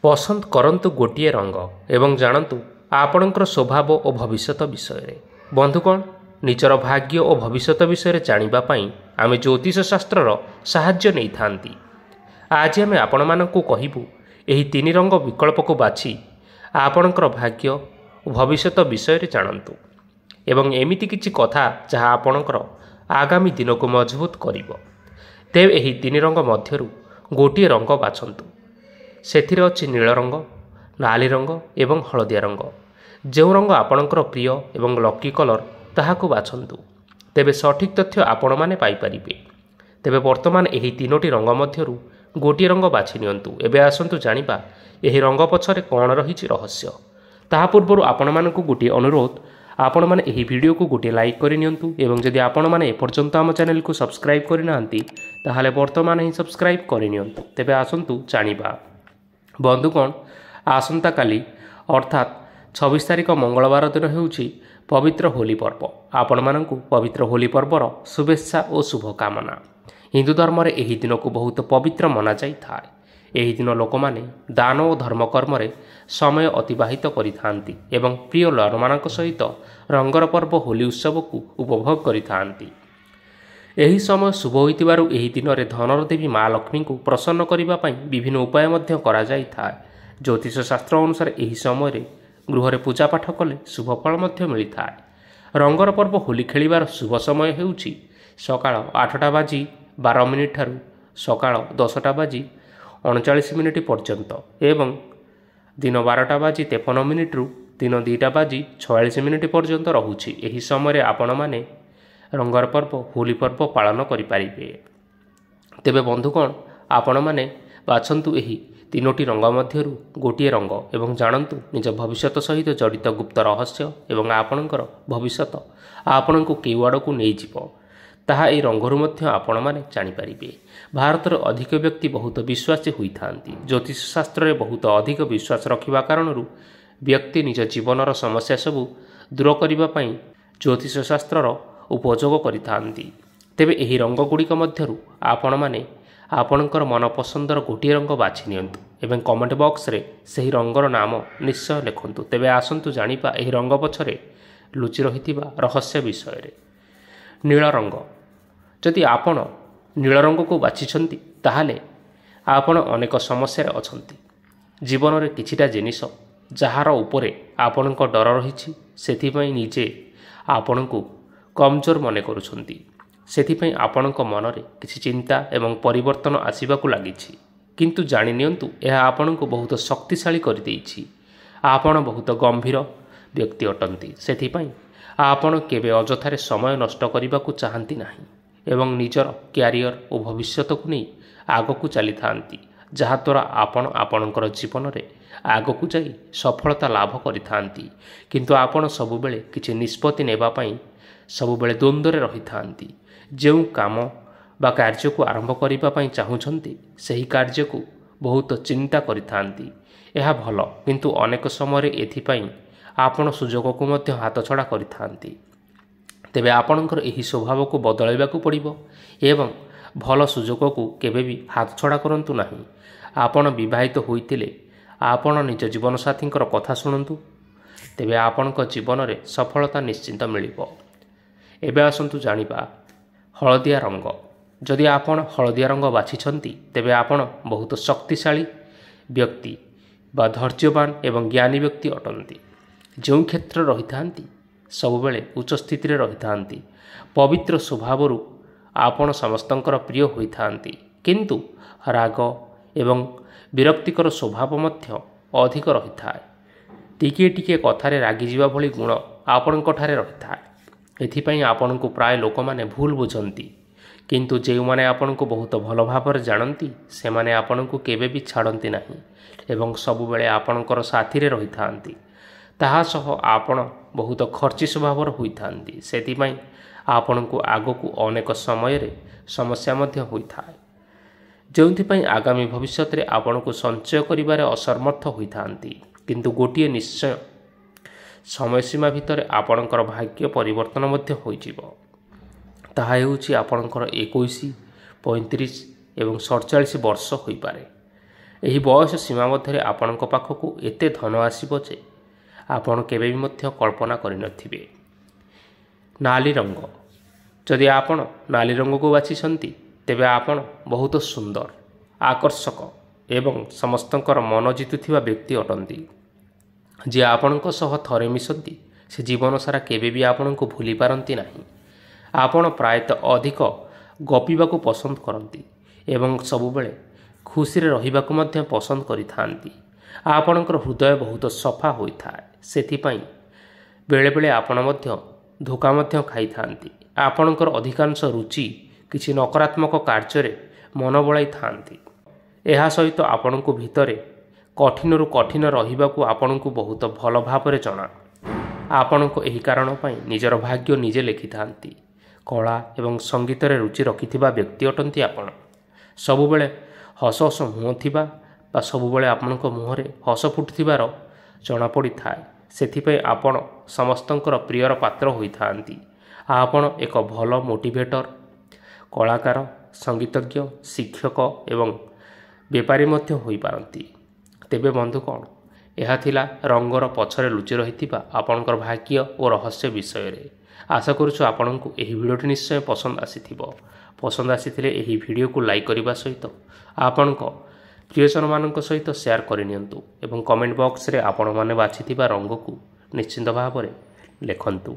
ପସନ୍ଦ କରନ୍ତୁ ଗୋଟିଏ ରଙ୍ଗ ଏବଂ ଜାଣନ୍ତୁ ଆପଣଙ୍କର ସ୍ୱଭାବ ଓ ଭବିଷ୍ୟତ ବିଷୟରେ। ବନ୍ଧୁଗଣ, ନିଜର ଭାଗ୍ୟ ଓ ଭବିଷ୍ୟତ ବିଷୟରେ ଜାଣିବା ପାଇଁ ଆମେ ଜ୍ୟୋତିଷ ଶାସ୍ତ୍ରର ସାହାଯ୍ୟ ନେଇଥାନ୍ତି। ଆଜି ଆମେ ଆପଣମାନଙ୍କୁ କହିବୁ ଏହି 3 ରଙ୍ଗ ବିକଳ୍ପକୁ ବାଛି ଆପଣଙ୍କର ଭାଗ୍ୟ ଓ ଭବିଷ୍ୟତ ବିଷୟରେ ଜାଣନ୍ତୁ ଏବଂ ଏମିତି କିଛି କଥା ଯାହା ଆପଣଙ୍କର ଆଗାମୀ ଦିନକୁ ମଜବୁତ କରିବ। ତେବେ ଏହି 3 ରଙ୍ଗ ମଧ୍ୟରୁ ଗୋଟିଏ ରଙ୍ଗ ବାଛନ୍ତୁ। ସେଥିରେ ଅଛି ନୀଳ ରଙ୍ଗ, ନାଲି ରଙ୍ଗ ଏବଂ ହଳଦିଆ ରଙ୍ଗ। ଯେଉଁ ରଙ୍ଗ ଆପଣଙ୍କର ପ୍ରିୟ ଏବଂ ଲକି କଲର ତାହାକୁ ବାଛନ୍ତୁ। ତେବେ ସଠିକ୍ ତଥ୍ୟ ଆପଣମାନେ ପାଇପାରିବେ। ତେବେ ବର୍ତ୍ତମାନ ଏହି 3ଟି ରଙ୍ଗ ମଧ୍ୟରୁ ଗୋଟିଏ ରଙ୍ଗ ବାଛି ନିଅନ୍ତୁ। ଏବେ ଆସନ୍ତୁ ଜାଣିବା ଏହି ରଙ୍ଗ ପଛରେ କ'ଣ ରହିଛି ରହସ୍ୟ। ତାହା ପୂର୍ବରୁ ଆପଣମାନଙ୍କୁ ଗୋଟିଏ ଅନୁରୋଧ, ଆପଣମାନେ ଏହି ଭିଡ଼ିଓକୁ ଗୋଟିଏ ଲାଇକ୍ କରିନିଅନ୍ତୁ ଏବଂ ଯଦି ଆପଣମାନେ ଏପର୍ଯ୍ୟନ୍ତ ଆମ ଚ୍ୟାନେଲକୁ ସବସ୍କ୍ରାଇବ୍ କରିନାହାନ୍ତି ତାହେଲେ ବର୍ତ୍ତମାନ ହିଁ ସବସ୍କ୍ରାଇବ୍ କରିନିଅନ୍ତୁ। ତେବେ ଆସନ୍ତୁ ଜାଣିବା। ବନ୍ଧୁଗଣ, ଆସନ୍ତାକାଲି ଅର୍ଥାତ୍ 26 ତାରିଖ ମଙ୍ଗଳବାର ଦିନ ହେଉଛି ପବିତ୍ର ହୋଲି ପର୍ବ। ଆପଣମାନଙ୍କୁ ପବିତ୍ର ହୋଲି ପର୍ବର ଶୁଭେଚ୍ଛା ଓ ଶୁଭକାମନା। ହିନ୍ଦୁ ଧର୍ମରେ ଏହି ଦିନକୁ ବହୁତ ପବିତ୍ର ମନାଯାଇଥାଏ। ଏହି ଦିନ ଲୋକମାନେ ଦାନ ଓ ଧର୍ମକର୍ମରେ ସମୟ ଅତିବାହିତ କରିଥାନ୍ତି ଏବଂ ପ୍ରିୟ ଲୋକମାନଙ୍କ ସହିତ ରଙ୍ଗର ପର୍ବ ହୋଲି ଉତ୍ସବକୁ ଉପଭୋଗ କରିଥାନ୍ତି। ଏହି ସମୟ ଶୁଭ ହୋଇଥିବାରୁ ଏହି ଦିନରେ ଧନର ଦେବୀ ମା ଲକ୍ଷ୍ମୀଙ୍କୁ ପ୍ରସନ୍ନ କରିବା ପାଇଁ ବିଭିନ୍ନ ଉପାୟ ମଧ୍ୟ କରାଯାଇଥାଏ। ଜ୍ୟୋତିଷ ଶାସ୍ତ୍ର ଅନୁସାରେ ଏହି ସମୟରେ ଗୃହରେ ପୂଜାପାଠ କଲେ ଶୁଭ ଫଳ ମଧ୍ୟ ମିଳିଥାଏ। ରଙ୍ଗର ପର୍ବ ହୋଲି ଖେଳିବାର ଶୁଭ ସମୟ ହେଉଛି ସକାଳ 8:12 ଠାରୁ ସକାଳ 10:39 ପର୍ଯ୍ୟନ୍ତ ଏବଂ ଦିନ 12:53ରୁ ଦିନ 2:46 ପର୍ଯ୍ୟନ୍ତ ରହୁଛି। ଏହି ସମୟରେ ଆପଣମାନେ ରଙ୍ଗର ପର୍ବ ହୋଲି ପର୍ବ ପାଳନ କରିପାରିବେ। ତେବେ ବନ୍ଧୁଗଣ, ଆପଣମାନେ ବାଛନ୍ତୁ ଏହି 3ଟି ରଙ୍ଗ ମଧ୍ୟରୁ ଗୋଟିଏ ରଙ୍ଗ ଏବଂ ଜାଣନ୍ତୁ ନିଜ ଭବିଷ୍ୟତ ସହିତ ଜଡ଼ିତ ଗୁପ୍ତ ରହସ୍ୟ ଏବଂ ଆପଣଙ୍କର ଭବିଷ୍ୟତ ଆପଣଙ୍କୁ କେଉଁ ଆଡ଼କୁ ନେଇଯିବ ତାହା ଏହି ରଙ୍ଗରୁ ମଧ୍ୟ ଆପଣମାନେ ଜାଣିପାରିବେ। ଭାରତର ଅଧିକ ବ୍ୟକ୍ତି ବହୁତ ବିଶ୍ୱାସୀ ହୋଇଥାନ୍ତି। ଜ୍ୟୋତିଷ ଶାସ୍ତ୍ରରେ ବହୁତ ଅଧିକ ବିଶ୍ୱାସ ରଖିବା କାରଣରୁ ବ୍ୟକ୍ତି ନିଜ ଜୀବନର ସମସ୍ୟା ସବୁ ଦୂର କରିବା ପାଇଁ ଜ୍ୟୋତିଷ ଶାସ୍ତ୍ରର ଉପଯୋଗ କରିଥାନ୍ତି। ତେବେ ଏହି ରଙ୍ଗଗୁଡ଼ିକ ମଧ୍ୟରୁ ଆପଣମାନେ ଆପଣଙ୍କର ମନପସନ୍ଦର ଗୋଟିଏ ରଙ୍ଗ ବାଛି ନିଅନ୍ତୁ ଏବଂ କମେଣ୍ଟ ବକ୍ସରେ ସେହି ରଙ୍ଗର ନାମ ନିଶ୍ଚୟ ଲେଖନ୍ତୁ। ତେବେ ଆସନ୍ତୁ ଜାଣିବା ଏହି ରଙ୍ଗ ପଛରେ ଲୁଚି ରହିଥିବା ରହସ୍ୟ ବିଷୟରେ। ନୀଳ ରଙ୍ଗ। ଯଦି ଆପଣ ନୀଳ ରଙ୍ଗକୁ ବାଛିଛନ୍ତି ତାହେଲେ ଆପଣ ଅନେକ ସମସ୍ୟାରେ ଅଛନ୍ତି। ଜୀବନରେ କିଛିଟା ଜିନିଷ ଯାହାର ଉପରେ ଆପଣଙ୍କ ଡର ରହିଛି, ସେଥିପାଇଁ ନିଜେ ଆପଣଙ୍କୁ କମଜୋର ମନେ କରୁଛନ୍ତି। ସେଥିପାଇଁ ଆପଣଙ୍କ ମନରେ କିଛି ଚିନ୍ତା ଏବଂ ପରିବର୍ତ୍ତନ ଆସିବାକୁ ଲାଗିଛି। କିନ୍ତୁ ଜାଣିନିଅନ୍ତୁ ଏହା ଆପଣଙ୍କୁ ବହୁତ ଶକ୍ତିଶାଳୀ କରିଦେଇଛି। ଆପଣ ବହୁତ ଗମ୍ଭୀର ବ୍ୟକ୍ତି ଅଟନ୍ତି। ସେଥିପାଇଁ ଆପଣ କେବେ ଅଯଥାରେ ସମୟ ନଷ୍ଟ କରିବାକୁ ଚାହାନ୍ତି ନାହିଁ ଏବଂ ନିଜର କ୍ୟାରିୟର ଓ ଭବିଷ୍ୟତକୁ ନେଇ ଆଗକୁ ଚାଲିଥାନ୍ତି, ଯାହାଦ୍ୱାରା ଆପଣ ଆପଣଙ୍କର ଜୀବନରେ ଆଗକୁ ଯାଇ ସଫଳତା ଲାଭ କରିଥାନ୍ତି। କିନ୍ତୁ ଆପଣ ସବୁବେଳେ କିଛି ନିଷ୍ପତ୍ତି ନେବା ପାଇଁ ସବୁବେଳେ ଦ୍ୱନ୍ଦ୍ୱରେ ରହିଥାନ୍ତି। ଯେଉଁ କାମ ବା କାର୍ଯ୍ୟକୁ ଆରମ୍ଭ କରିବା ପାଇଁ ଚାହୁଁଛନ୍ତି ସେହି କାର୍ଯ୍ୟକୁ ବହୁତ ଚିନ୍ତା କରିଥାନ୍ତି। ଏହା ଭଲ, କିନ୍ତୁ ଅନେକ ସମୟରେ ଏଥିପାଇଁ ଆପଣ ସୁଯୋଗକୁ ମଧ୍ୟ ହାତଛଡ଼ା କରିଥାନ୍ତି। ତେବେ ଆପଣଙ୍କର ଏହି ସ୍ୱଭାବକୁ ବଦଳାଇବାକୁ ପଡ଼ିବ ଏବଂ ଭଲ ସୁଯୋଗକୁ କେବେ ବି ହାତଛଡ଼ା କରନ୍ତୁ ନାହିଁ। ଆପଣ ବିବାହିତ ହୋଇଥିଲେ ଆପଣ ନିଜ ଜୀବନସାଥୀଙ୍କର କଥା ଶୁଣନ୍ତୁ, ତେବେ ଆପଣଙ୍କ ଜୀବନରେ ସଫଳତା ନିଶ୍ଚିନ୍ତ ମିଳିବ। ଏବେ ଆସନ୍ତୁ ଜାଣିବା ହଳଦିଆ ରଙ୍ଗ। ଯଦି ଆପଣ ହଳଦିଆ ରଙ୍ଗ ବାଛିଛନ୍ତି ତେବେ ଆପଣ ବହୁତ ଶକ୍ତିଶାଳୀ ବ୍ୟକ୍ତି ବା ଧୈର୍ଯ୍ୟବାନ ଏବଂ ଜ୍ଞାନୀ ବ୍ୟକ୍ତି ଅଟନ୍ତି। ଯେଉଁ କ୍ଷେତ୍ରରେ ରହିଥାନ୍ତି ସବୁବେଳେ ଉଚ୍ଚ ସ୍ଥିତିରେ ରହିଥାନ୍ତି। ପବିତ୍ର ସ୍ୱଭାବରୁ ଆପଣ ସମସ୍ତଙ୍କର ପ୍ରିୟ ହୋଇଥାନ୍ତି, କିନ୍ତୁ ରାଗ ଏବଂ ବିରକ୍ତିକର ସ୍ୱଭାବ ମଧ୍ୟ ଅଧିକ ରହିଥାଏ। ଟିକିଏ ଟିକିଏ କଥାରେ ରାଗିଯିବା ଭଳି ଗୁଣ ଆପଣଙ୍କଠାରେ ରହିଥାଏ। ଏଥିପାଇଁ ଆପଣଙ୍କୁ ପ୍ରାୟ ଲୋକମାନେ ଭୁଲ ବୁଝନ୍ତି, କିନ୍ତୁ ଯେଉଁମାନେ ଆପଣଙ୍କୁ ବହୁତ ଭଲ ଭାବରେ ଜାଣନ୍ତି ସେମାନେ ଆପଣଙ୍କୁ କେବେ ବି ଛାଡ଼ନ୍ତି ନାହିଁ ଏବଂ ସବୁବେଳେ ଆପଣଙ୍କର ସାଥିରେ ରହିଥାନ୍ତି। ତାହା ସହ ଆପଣ ବହୁତ ଖର୍ଚ୍ଚୀ ସ୍ୱଭାବର ହୋଇଥାନ୍ତି। ସେଥିପାଇଁ ଆପଣଙ୍କୁ ଆଗକୁ ଅନେକ ସମୟରେ ସମସ୍ୟା ମଧ୍ୟ ହୋଇଥାଏ, ଯେଉଁଥିପାଇଁ ଆଗାମୀ ଭବିଷ୍ୟତରେ ଆପଣଙ୍କୁ ସଞ୍ଚୟ କରିବାରେ ଅସମର୍ଥ ହୋଇଥାନ୍ତି। କିନ୍ତୁ ଗୋଟିଏ ନିଶ୍ଚୟ ସମୟସୀମା ଭିତରେ ଆପଣଙ୍କର ଭାଗ୍ୟ ପରିବର୍ତ୍ତନ ମଧ୍ୟ ହୋଇଯିବ। ତାହା ହେଉଛି ଆପଣଙ୍କର 21, 35 ଏବଂ 47 ବର୍ଷ ହୋଇପାରେ। ଏହି ବୟସ ସୀମା ମଧ୍ୟରେ ଆପଣଙ୍କ ପାଖକୁ ଏତେ ଧନ ଆସିବ ଯେ ଆପଣ କେବେ ବି ମଧ୍ୟ କଳ୍ପନା କରିନଥିବେ। ନାଲି ରଙ୍ଗ। ଯଦି ଆପଣ ନାଲି ରଙ୍ଗକୁ ବାଛିଛନ୍ତି ତେବେ ଆପଣ ବହୁତ ସୁନ୍ଦର, ଆକର୍ଷକ ଏବଂ ସମସ୍ତଙ୍କର ମନ ଜିତୁଥିବା ବ୍ୟକ୍ତି ଅଟନ୍ତି। ଯିଏ ଆପଣଙ୍କ ସହ ଥରେ ମିଶନ୍ତି ସେ ଜୀବନ ସାରା କେବେ ବି ଆପଣଙ୍କୁ ଭୁଲି ପାରନ୍ତି ନାହିଁ। ଆପଣ ପ୍ରାୟତଃ ଅଧିକ ଗପିବାକୁ ପସନ୍ଦ କରନ୍ତି ଏବଂ ସବୁବେଳେ ଖୁସିରେ ରହିବାକୁ ମଧ୍ୟ ପସନ୍ଦ କରିଥାନ୍ତି। ଆପଣଙ୍କର ହୃଦୟ ବହୁତ ସଫା ହୋଇଥାଏ, ସେଥିପାଇଁ ବେଳେବେଳେ ଆପଣ ମଧ୍ୟ ଧୋକା ମଧ୍ୟ ଖାଇଥାନ୍ତି। ଆପଣଙ୍କର ଅଧିକାଂଶ ରୁଚି କିଛି ନକାରାତ୍ମକ କାର୍ଯ୍ୟରେ ମନ ବଳାଇଥାନ୍ତି। ଏହା ସହିତ ଆପଣଙ୍କୁ ଭିତରେ କଠିନରୁ କଠିନ ରହିବାକୁ ଆପଣଙ୍କୁ ବହୁତ ଭଲ ଭାବରେ ଜଣା। ଆପଣଙ୍କ ଏହି କାରଣ ପାଇଁ ନିଜର ଭାଗ୍ୟ ନିଜେ ଲେଖିଥାନ୍ତି। କଳା ଏବଂ ସଙ୍ଗୀତରେ ରୁଚି ରଖିଥିବା ବ୍ୟକ୍ତି ଅଟନ୍ତି ଆପଣ। ସବୁବେଳେ ହସ ହସ ମୁହଁ ଥିବା ବା ସବୁବେଳେ ଆପଣଙ୍କ ମୁହଁରେ ହସ ଫୁଟୁଥିବାର ଜଣାପଡ଼ିଥାଏ। ସେଥିପାଇଁ ଆପଣ ସମସ୍ତଙ୍କର ପ୍ରିୟର ପାତ୍ର ହୋଇଥାନ୍ତି। ଆପଣ ଏକ ଭଲ ମୋଟିଭେଟର, କଳାକାର, ସଙ୍ଗୀତଜ୍ଞ, ଶିକ୍ଷକ ଏବଂ ବେପାରୀ ମଧ୍ୟ ହୋଇପାରନ୍ତି। ତେବେ ବନ୍ଧୁଗଣ, ଏହା ଥିଲା ରଙ୍ଗର ପଛରେ ଲୁଚି ରହିଥିବା ଆପଣଙ୍କର ଭାଗ୍ୟ ଓ ରହସ୍ୟ ବିଷୟରେ। ଆଶା କରୁଛୁ ଆପଣଙ୍କୁ ଏହି ଭିଡ଼ିଓଟି ନିଶ୍ଚୟ ପସନ୍ଦ ଆସିଥିବ। ପସନ୍ଦ ଆସିଥିଲେ ଏହି ଭିଡ଼ିଓକୁ ଲାଇକ୍ କରିବା ସହିତ ଆପଣଙ୍କ ପ୍ରିୟଜନମାନଙ୍କ ସହିତ ସେୟାର କରିନିଅନ୍ତୁ ଏବଂ କମେଣ୍ଟ ବକ୍ସରେ ଆପଣମାନେ ବାଛିଥିବା ରଙ୍ଗକୁ ନିଶ୍ଚିନ୍ତ ଭାବରେ ଲେଖନ୍ତୁ।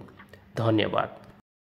ଧନ୍ୟବାଦ।